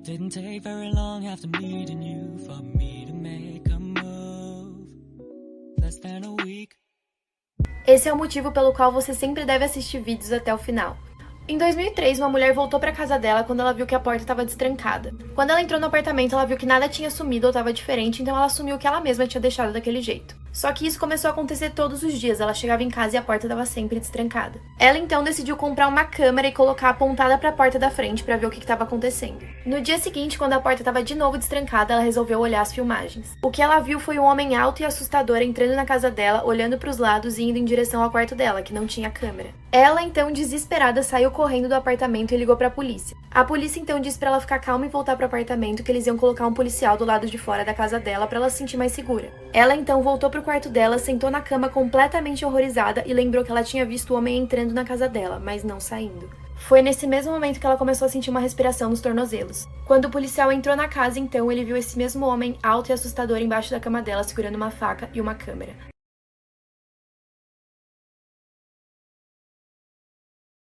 Didn't take very long after meeting you for me to make a move. Less than a week. Esse é o motivo pelo qual você sempre deve assistir vídeos até o final. Em 2003, uma mulher voltou para casa dela quando ela viu que a porta estava destrancada. Quando ela entrou no apartamento, ela viu que nada tinha sumido ou estava diferente, então ela assumiu que ela mesma tinha deixado daquele jeito. Só que isso começou a acontecer todos os dias, ela chegava em casa e a porta estava sempre destrancada. Ela então decidiu comprar uma câmera e colocar apontada para a porta da frente para ver o que estava acontecendo. No dia seguinte, quando a porta estava de novo destrancada, ela resolveu olhar as filmagens. O que ela viu foi um homem alto e assustador entrando na casa dela, olhando para os lados e indo em direção ao quarto dela, que não tinha câmera. Ela então, desesperada, saiu correndo do apartamento e ligou para a polícia. A polícia então disse para ela ficar calma e voltar para o apartamento, que eles iam colocar um policial do lado de fora da casa dela para ela se sentir mais segura. Ela então voltou pro quarto dela, sentou na cama completamente horrorizada e lembrou que ela tinha visto o homem entrando na casa dela, mas não saindo. Foi nesse mesmo momento que ela começou a sentir uma respiração nos tornozelos. Quando o policial entrou na casa, então, ele viu esse mesmo homem alto e assustador embaixo da cama dela, segurando uma faca e uma câmera.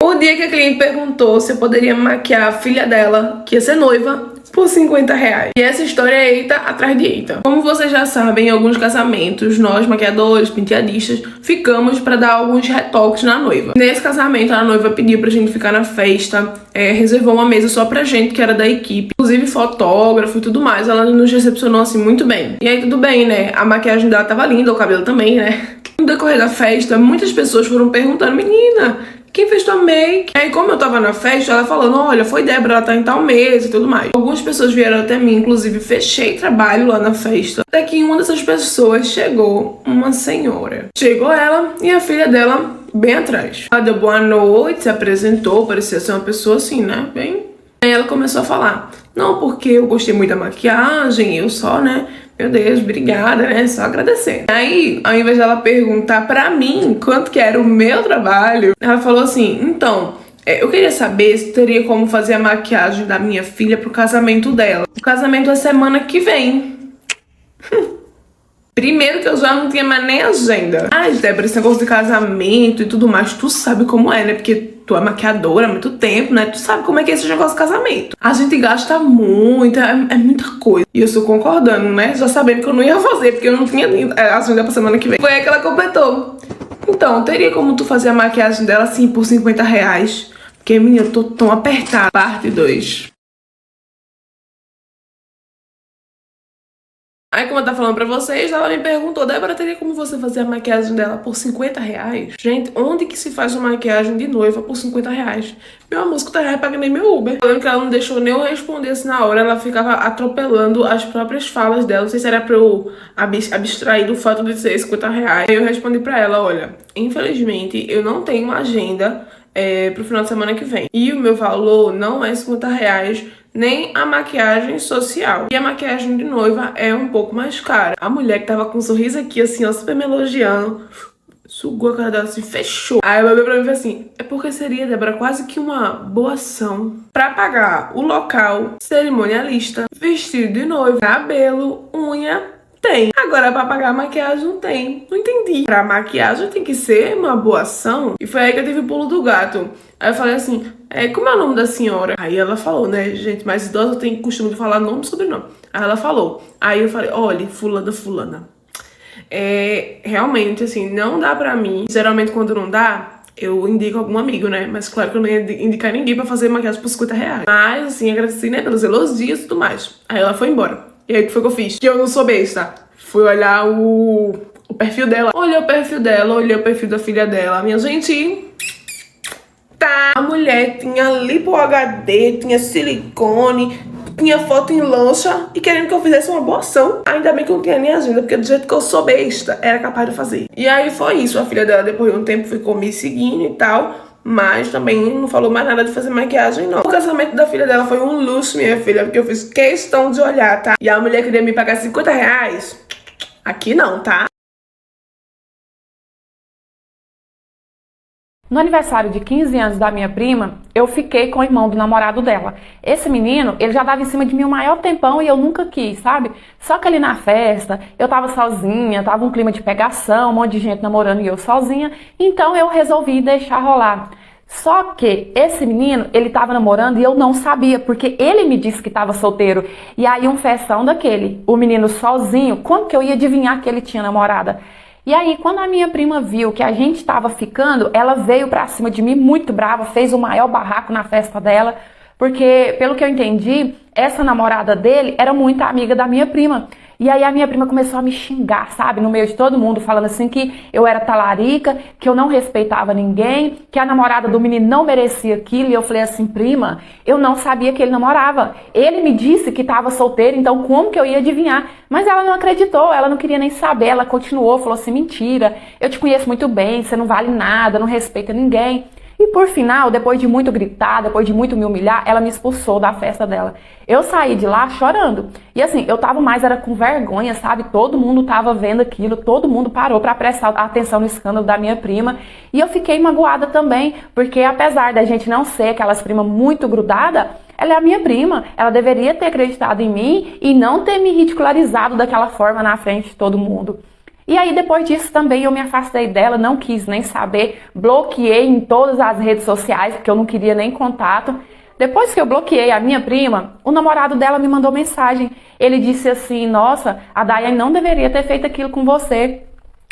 O dia que a cliente perguntou se eu poderia maquiar a filha dela, que ia ser noiva, por R$50. E essa história é eita atrás de eita. Como vocês já sabem, em alguns casamentos, nós, maquiadores, penteadistas, ficamos pra dar alguns retoques na noiva. Nesse casamento, a noiva pediu pra gente ficar na festa, reservou uma mesa só pra gente, que era da equipe, inclusive fotógrafo e tudo mais. Ela nos recepcionou assim muito bem. E aí tudo bem, né? A maquiagem dela tava linda, o cabelo também, né? No decorrer da festa, muitas pessoas foram perguntando: menina, quem fez tua make? Aí, como eu tava na festa, ela falando: olha, foi Débora, ela tá em tal mesa e tudo mais. Algumas pessoas vieram até mim, inclusive fechei trabalho lá na festa. Até que uma dessas pessoas chegou uma senhora. Chegou ela e a filha dela bem atrás. Ela deu boa noite, se apresentou, parecia ser uma pessoa assim, né? Bem. Aí ela começou a falar: não, porque eu gostei muito da maquiagem, eu só, né? Meu Deus, obrigada, né? Só agradecer. Aí, ao invés dela perguntar pra mim quanto que era o meu trabalho, ela falou assim: então, eu queria saber se teria como fazer a maquiagem da minha filha pro casamento dela. O casamento é semana que vem. Primeiro que eu já não tinha mais nem agenda. Ai, Débora, esse negócio de casamento e tudo mais, tu sabe como é, né? Porque tu é maquiadora há muito tempo, né? Tu sabe como é que é esse negócio de casamento. A gente gasta muito, é muita coisa. E eu estou concordando, né? Já sabendo que eu não ia fazer, porque eu não tinha agenda pra semana que vem. Foi aí que ela completou: então, teria como tu fazer a maquiagem dela assim por R$50? Porque, menina, eu tô tão apertada. Parte 2. Aí, como eu tava falando pra vocês, ela me perguntou: Débora, teria como você fazer a maquiagem dela por R$50? Gente, onde que se faz uma maquiagem de noiva por R$50? Meu amor, R$50 paga nem meu Uber. Eu lembro que ela não deixou nem eu responder assim na hora, ela ficava atropelando as próprias falas dela. Não sei se era pra eu abstrair do fato de ser R$50. Aí eu respondi pra ela: olha, infelizmente eu não tenho uma agenda pro final de semana que vem. E o meu valor não é R$50, nem a maquiagem social. E a maquiagem de noiva é um pouco mais cara. A mulher que tava com um sorriso aqui, assim, ó, super me elogiando, sugou a cara dela assim, fechou. Aí ela olhou pra mim e falou assim: é porque seria, Débora, quase que uma boa ação pra pagar o local, cerimonialista, vestido de noiva, cabelo, unha. Tem. Agora, pra pagar a maquiagem, não tem. Não entendi. Pra maquiagem tem que ser uma boa ação. E foi aí que eu tive o pulo do gato. Aí eu falei assim: como é o nome da senhora? Aí ela falou, né? Gente, mais idosa tem costume de falar nome e sobrenome. Aí ela falou. Aí eu falei: olha, fulana. Realmente, assim, não dá pra mim. Geralmente, quando não dá, eu indico algum amigo, né? Mas claro que eu não ia indicar ninguém pra fazer maquiagem por R$50. Mas, assim, agradeci, né? Pelos elogios e tudo mais. Aí ela foi embora. E aí, o que foi que eu fiz? Que eu não sou besta. Fui olhar o perfil dela. Olhei o perfil dela, olhei o perfil da filha dela. Minha gente, tá. A mulher tinha lipo HD, tinha silicone, tinha foto em lancha e querendo que eu fizesse uma boa ação. Ainda bem que eu não tinha nem agenda, porque do jeito que eu sou besta, era capaz de fazer. E aí foi isso. A filha dela, depois de um tempo, ficou me seguindo e tal. Mas também não falou mais nada de fazer maquiagem, não. O casamento da filha dela foi um luxo, minha filha, porque eu fiz questão de olhar, tá? E a mulher queria me pagar R$50? Aqui não, tá? No aniversário de 15 anos da minha prima, eu fiquei com o irmão do namorado dela. Esse menino, ele já dava em cima de mim o maior tempão e eu nunca quis, sabe? Só que ali na festa, eu tava sozinha, tava um clima de pegação, um monte de gente namorando e eu sozinha. Então eu resolvi deixar rolar. Só que esse menino, ele tava namorando e eu não sabia, porque ele me disse que tava solteiro. E aí um festão daquele, o menino sozinho, como que eu ia adivinhar que ele tinha namorada? E aí, quando a minha prima viu que a gente tava ficando, ela veio pra cima de mim muito brava, fez o maior barraco na festa dela, porque, pelo que eu entendi, essa namorada dele era muito amiga da minha prima. E aí a minha prima começou a me xingar, sabe, no meio de todo mundo, falando assim que eu era talarica, que eu não respeitava ninguém, que a namorada do menino não merecia aquilo. E eu falei assim, prima, eu não sabia que ele namorava. Ele me disse que estava solteiro, então como que eu ia adivinhar? Mas ela não acreditou, ela não queria nem saber, ela continuou, falou assim, mentira, eu te conheço muito bem, você não vale nada, não respeita ninguém. E por final, depois de muito gritar, depois de muito me humilhar, ela me expulsou da festa dela. Eu saí de lá chorando. E assim, eu tava mais, era com vergonha, sabe? Todo mundo tava vendo aquilo, todo mundo parou pra prestar atenção no escândalo da minha prima. E eu fiquei magoada também, porque apesar da gente não ser aquelas primas muito grudadas, ela é a minha prima. Ela deveria ter acreditado em mim e não ter me ridicularizado daquela forma na frente de todo mundo. E aí depois disso também eu me afastei dela, não quis nem saber, bloqueei em todas as redes sociais, porque eu não queria nem contato. Depois que eu bloqueei a minha prima, o namorado dela me mandou mensagem. Ele disse assim, nossa, a Daiane não deveria ter feito aquilo com você.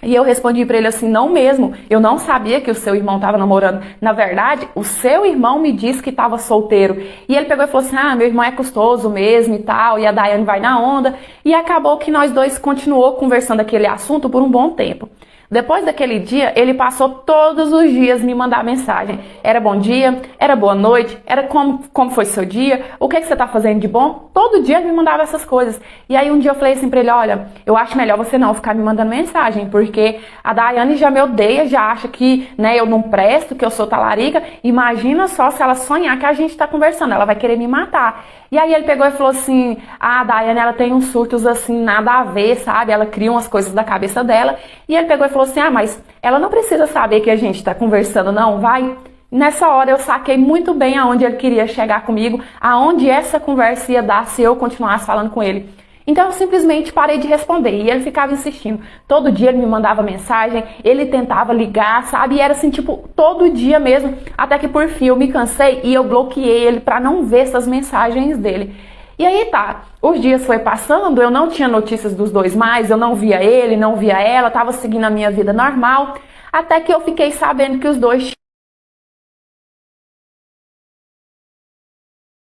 E eu respondi pra ele assim, não mesmo, eu não sabia que o seu irmão estava namorando. Na verdade, o seu irmão me disse que estava solteiro. E ele pegou e falou assim, ah, meu irmão é custoso mesmo e tal, e a Daiane vai na onda. E acabou que nós dois continuou conversando aquele assunto por um bom tempo. Depois daquele dia, ele passou todos os dias me mandar mensagem. Era bom dia, era boa noite, era como foi seu dia, o que você tá fazendo de bom? Todo dia ele me mandava essas coisas. E aí um dia eu falei assim pra ele, olha, eu acho melhor você não ficar me mandando mensagem, porque a Daiane já me odeia, já acha que, né, eu não presto, que eu sou talarica. Imagina só se ela sonhar que a gente tá conversando, ela vai querer me matar. E aí ele pegou e falou assim, a Daiane, ela tem uns surtos assim, nada a ver, sabe? Ela cria umas coisas da cabeça dela. E ele pegou e falou assim, ah, mas ela não precisa saber que a gente tá conversando, não, vai? Nessa hora eu saquei muito bem aonde ele queria chegar comigo, aonde essa conversa ia dar se eu continuasse falando com ele. Então eu simplesmente parei de responder e ele ficava insistindo. Todo dia ele me mandava mensagem, ele tentava ligar, sabe? E era assim, tipo, todo dia mesmo. Até que por fim eu me cansei e eu bloqueei ele pra não ver essas mensagens dele. E aí tá, os dias foi passando, eu não tinha notícias dos dois mais, eu não via ele, não via ela, tava seguindo a minha vida normal. Até que eu fiquei sabendo que os dois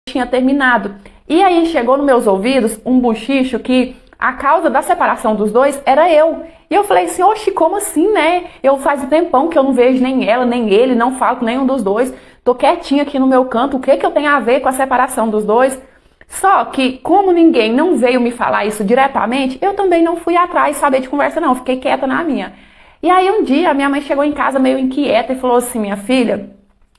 tinham terminado. E aí chegou nos meus ouvidos um bochicho que a causa da separação dos dois era eu. E eu falei assim, oxe, como assim, né? Eu faz um tempão que eu não vejo nem ela, nem ele, não falo com nenhum dos dois. Tô quietinha aqui no meu canto, o que que eu tenho a ver com a separação dos dois? Só que, como ninguém não veio me falar isso diretamente, eu também não fui atrás saber de conversa não, fiquei quieta na minha. E aí um dia a minha mãe chegou em casa meio inquieta e falou assim, minha filha,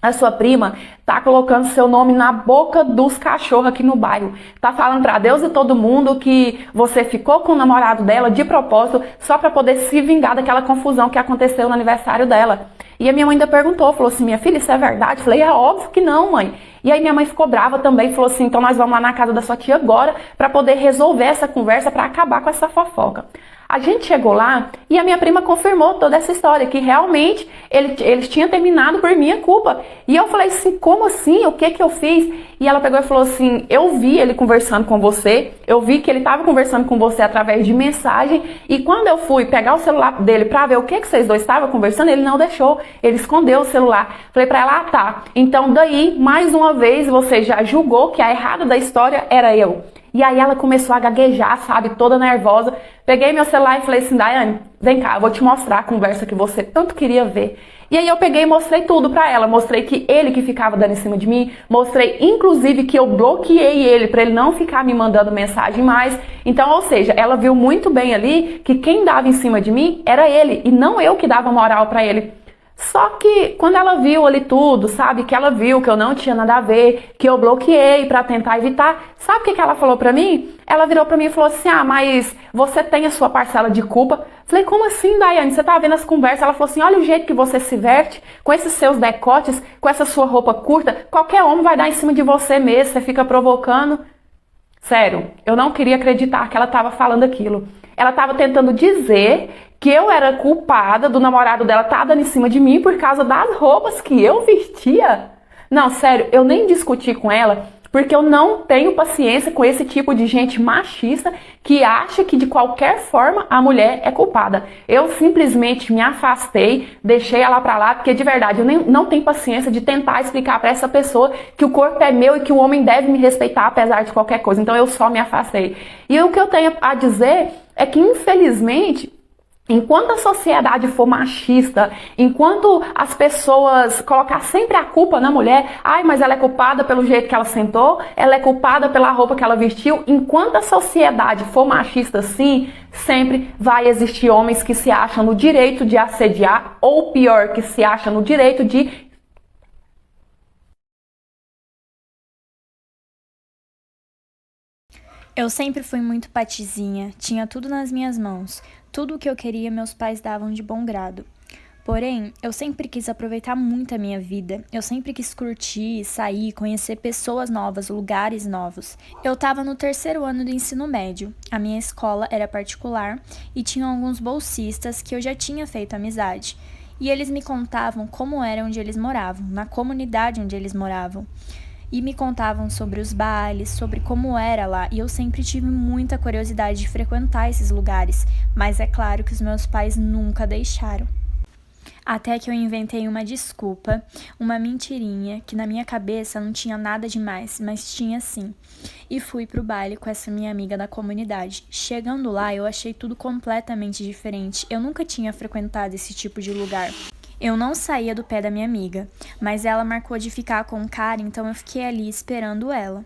a sua prima tá colocando seu nome na boca dos cachorros aqui no bairro. Tá falando pra Deus e todo mundo que você ficou com o namorado dela de propósito só pra poder se vingar daquela confusão que aconteceu no aniversário dela. E a minha mãe ainda perguntou, falou assim, minha filha, isso é verdade? Eu falei, é óbvio que não, mãe. E aí minha mãe ficou brava também, falou assim, então nós vamos lá na casa da sua tia agora pra poder resolver essa conversa, pra acabar com essa fofoca. A gente chegou lá e a minha prima confirmou toda essa história, que realmente eles tinham terminado por minha culpa. E eu falei assim, como assim? O que que eu fiz? E ela pegou e falou assim, eu vi ele conversando com você, eu vi que ele estava conversando com você através de mensagem, e quando eu fui pegar o celular dele pra ver o que que vocês dois estavam conversando, ele não deixou, ele escondeu o celular. Falei pra ela, ah tá, então daí, mais uma vez, você já julgou que a errada da história era eu. E aí ela começou a gaguejar, sabe, toda nervosa. Peguei meu celular e falei assim, Daiane, vem cá, eu vou te mostrar a conversa que você tanto queria ver. E aí eu peguei e mostrei tudo pra ela. Mostrei que ele que ficava dando em cima de mim. Mostrei, inclusive, que eu bloqueei ele pra ele não ficar me mandando mensagem mais. Então, ou seja, ela viu muito bem ali que quem dava em cima de mim era ele. E não eu que dava moral pra ele. Só que quando ela viu ali tudo, sabe, que ela viu que eu não tinha nada a ver, que eu bloqueei pra tentar evitar, sabe o que que ela falou pra mim? Ela virou pra mim e falou assim, ah, mas você tem a sua parcela de culpa. Falei, como assim, Daiane? Você tá vendo as conversas? Ela falou assim, olha o jeito que você se veste, com esses seus decotes, com essa sua roupa curta, qualquer homem vai dar em cima de você mesmo, você fica provocando. Sério, eu não queria acreditar que ela estava falando aquilo. Ela estava tentando dizer que eu era culpada do namorado dela estar dando em cima de mim por causa das roupas que eu vestia. Não, sério, eu nem discuti com ela porque eu não tenho paciência com esse tipo de gente machista que acha que de qualquer forma a mulher é culpada. Eu simplesmente me afastei, deixei ela pra lá, porque de verdade eu não tenho paciência de tentar explicar pra essa pessoa que o corpo é meu e que o homem deve me respeitar apesar de qualquer coisa. Então eu só me afastei. E o que eu tenho a dizer é que infelizmente, enquanto a sociedade for machista, enquanto as pessoas colocar sempre a culpa na mulher, ai, mas ela é culpada pelo jeito que ela sentou, ela é culpada pela roupa que ela vestiu, enquanto a sociedade for machista assim, sempre vai existir homens que se acham no direito de assediar, ou pior, que se acham no direito de... Eu sempre fui muito patizinha, tinha tudo nas minhas mãos. Tudo o que eu queria, meus pais davam de bom grado. Porém, eu sempre quis aproveitar muito a minha vida. Eu sempre quis curtir, sair, conhecer pessoas novas, lugares novos. Eu estava no 3º ano do ensino médio. A minha escola era particular e tinha alguns bolsistas que eu já tinha feito amizade. E eles me contavam como era onde eles moravam, na comunidade onde eles moravam. E me contavam sobre os bailes, sobre como era lá, e eu sempre tive muita curiosidade de frequentar esses lugares, mas é claro que os meus pais nunca deixaram. Até que eu inventei uma desculpa, uma mentirinha, que na minha cabeça não tinha nada demais, mas tinha sim. E fui pro baile com essa minha amiga da comunidade. Chegando lá, eu achei tudo completamente diferente. Eu nunca tinha frequentado esse tipo de lugar. Eu não saía do pé da minha amiga, mas ela marcou de ficar com um cara, então eu fiquei ali esperando ela.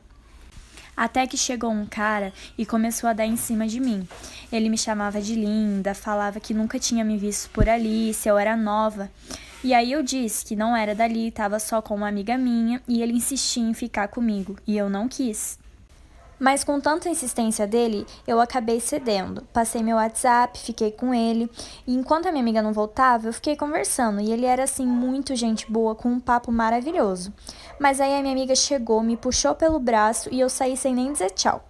Até que chegou um cara e começou a dar em cima de mim. Ele me chamava de linda, falava que nunca tinha me visto por ali, se eu era nova. E aí eu disse que não era dali, estava só com uma amiga minha, e ele insistia em ficar comigo, e eu não quis. Mas com tanta insistência dele, eu acabei cedendo. Passei meu WhatsApp, fiquei com ele, e enquanto a minha amiga não voltava, eu fiquei conversando, e ele era assim muito gente boa, com um papo maravilhoso. Mas aí a minha amiga chegou, me puxou pelo braço e eu saí sem nem dizer tchau.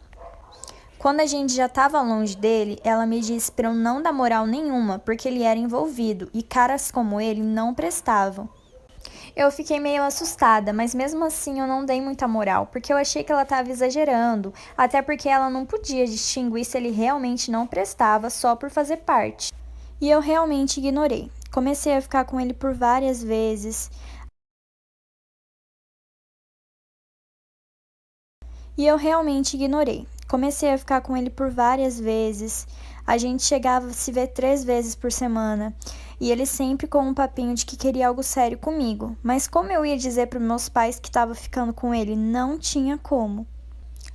Quando a gente já estava longe dele, ela me disse para eu não dar moral nenhuma, porque ele era envolvido, e caras como ele não prestavam. Eu fiquei meio assustada, mas mesmo assim eu não dei muita moral, porque eu achei que ela estava exagerando, até porque ela não podia distinguir se ele realmente não prestava só por fazer parte. E eu realmente ignorei. Comecei a ficar com ele por várias vezes. A gente chegava a se ver 3 vezes por semana. E ele sempre com um papinho de que queria algo sério comigo. Mas como eu ia dizer para meus pais que estava ficando com ele? Não tinha como.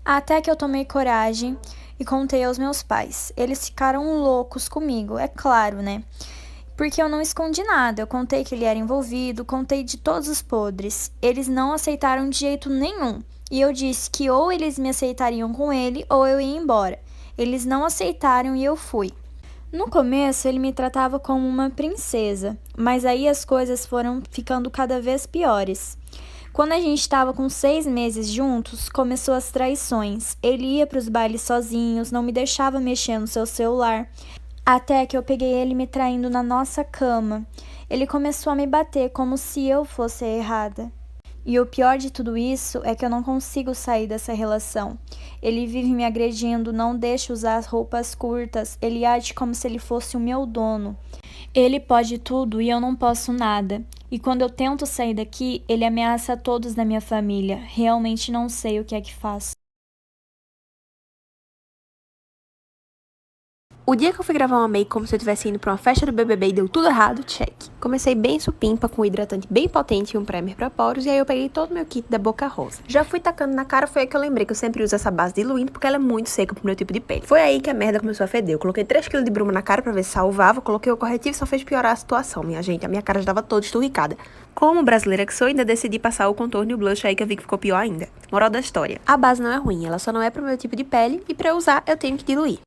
Até que eu tomei coragem e contei aos meus pais. Eles ficaram loucos comigo, é claro, né? Porque eu não escondi nada. Eu contei que ele era envolvido, contei de todos os podres. Eles não aceitaram de jeito nenhum. E eu disse que ou eles me aceitariam com ele ou eu ia embora. Eles não aceitaram e eu fui. No começo, ele me tratava como uma princesa, mas aí as coisas foram ficando cada vez piores. Quando a gente estava com 6 meses juntos, começou as traições. Ele ia para os bailes sozinhos, não me deixava mexer no seu celular, até que eu peguei ele me traindo na nossa cama. Ele começou a me bater como se eu fosse errada. E o pior de tudo isso é que eu não consigo sair dessa relação. Ele vive me agredindo, não deixa usar roupas curtas, ele age como se ele fosse o meu dono. Ele pode tudo e eu não posso nada. E quando eu tento sair daqui, ele ameaça todos da minha família. Realmente não sei o que é que faço. O dia que eu fui gravar uma make como se eu estivesse indo pra uma festa do BBB e deu tudo errado, check. Comecei bem supimpa, com um hidratante bem potente e um primer pra poros, e aí eu peguei todo o meu kit da Boca Rosa. Já fui tacando na cara, foi aí que eu lembrei que eu sempre uso essa base diluindo, porque ela é muito seca pro meu tipo de pele. Foi aí que a merda começou a feder. Eu coloquei 3 kg de bruma na cara pra ver se salvava, coloquei o corretivo e só fez piorar a situação, minha gente. A minha cara já tava toda esturricada. Como brasileira que sou, ainda decidi passar o contorno e o blush aí que eu vi que ficou pior ainda. Moral da história: a base não é ruim, ela só não é pro meu tipo de pele, e pra eu usar eu tenho que diluir.